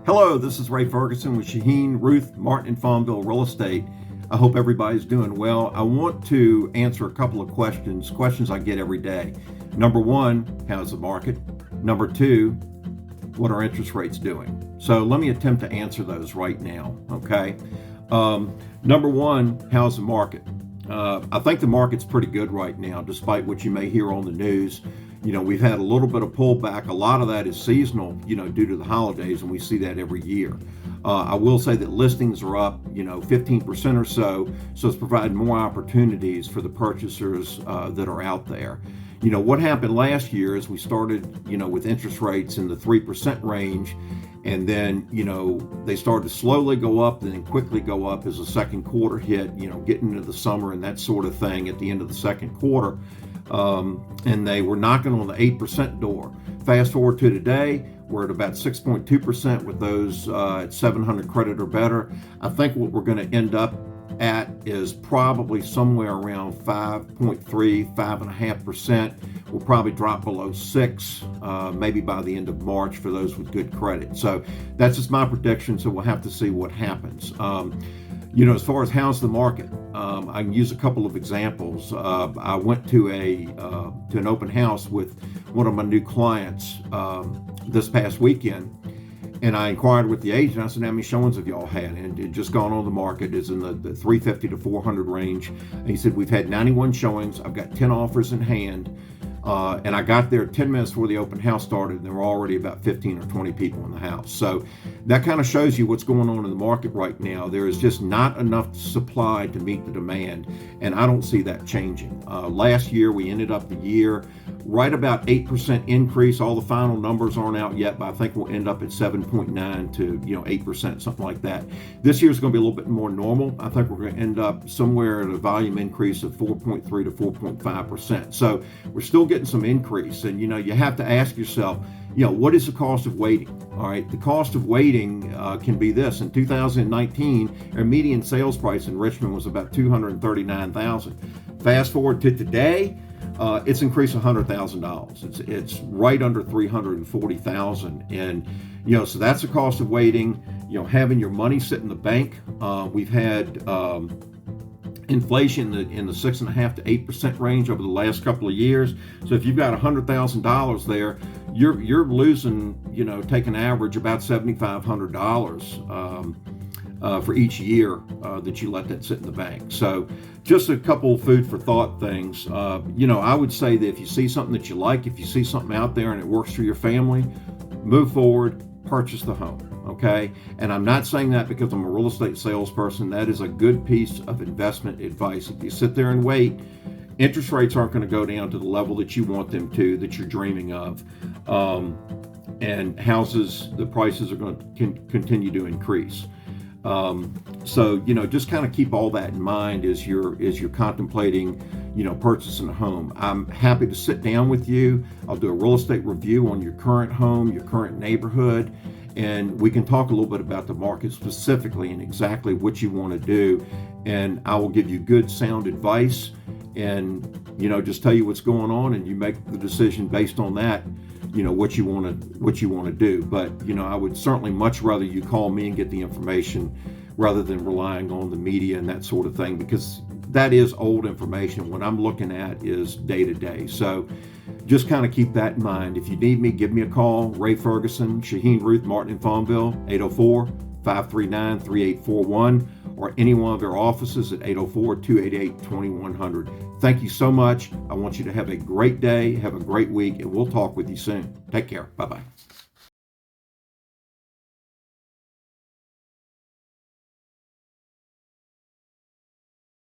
Hello, this is Ray Ferguson with Shaheen, Ruth, Martin, and Farmville Real Estate. I hope everybody's doing well. I want to answer a couple of questions I get every day. Number one, how's the market? Number two, what are interest rates doing? So let me attempt to answer those right now, okay? Number one, how's the market? I think the market's pretty good right now, despite what you may hear on the news. We've had a little bit of pullback. A lot of that is seasonal, due to the holidays, and we see that every year. I will say that listings are up, 15% or so it's providing more opportunities for the purchasers that are out there. What happened last year is we started, with interest rates in the 3% range, and then, they started to slowly go up and then quickly go up as the second quarter hit, getting into the summer and that sort of thing at the end of the second quarter. And they were knocking on the 8% door. Fast forward to today, we're at about 6.2% with those at 700 credit or better. I think what we're going to end up at is probably somewhere around 5.3, 5.5%. We'll probably drop below 6, maybe by the end of March for those with good credit. So that's just my prediction. So we'll have to see what happens. As far as how's the market, I can use a couple of examples. I went to an open house with one of my new clients this past weekend, and I inquired with the agent. I said, how many showings have y'all had? And it just gone on the market is in the 350 to 400 range. And he said, we've had 91 showings. I've got 10 offers in hand. And I got there 10 minutes before the open house started, and there were already about 15 or 20 people in the house. So that kind of shows you what's going on in the market right now. There is just not enough supply to meet the demand, and I don't see that changing. Last year, we ended up the year right about 8% increase. All the final numbers aren't out yet, but I think we'll end up at 7.9 to 8%, something like that. This year is going to be a little bit more normal. I think we're going to end up somewhere at a volume increase of 4.3 to 4.5%. So we're still getting some increase, and you have to ask yourself, what is the cost of waiting? All right, the cost of waiting can be this. In 2019, our median sales price in Richmond was about $239,000. Fast forward to today, it's increased $100,000. It's right under $340,000, and so that's the cost of waiting. Having your money sit in the bank. We've had inflation in the 6.5 to 8% range over the last couple of years. So if you've got $100,000 there, you're losing, take an average about $7,500 for each year that you let that sit in the bank. So just a couple food for thought things. I would say that if you see something that you like, if you see something out there and it works for your family, move forward, purchase the home. Okay, and I'm not saying that because I'm a real estate salesperson. That is a good piece of investment advice. If you sit there and wait, interest rates aren't going to go down to the level that you want them to, that you're dreaming of, and houses, the prices are going to continue to increase. So just kind of keep all that in mind as you're contemplating, purchasing a home. I'm happy to sit down with you. I'll do a real estate review on your current home, your current neighborhood, and we can talk a little bit about the market specifically and exactly what you want to do. And I will give you good, sound advice, and just tell you what's going on, and you make the decision based on that. What you want to do. But I would certainly much rather you call me and get the information rather than relying on the media and that sort of thing, because that is old information. What I'm looking at is day to day. So just kind of keep that in mind. If you need me, give me a call. Ray Ferguson, Shaheen, Ruth, Martin, and Farmville, 804-539-3841, or any one of our offices at 804-288-2100. Thank you so much. I want you to have a great day, have a great week, and we'll talk with you soon. Take care. Bye-bye.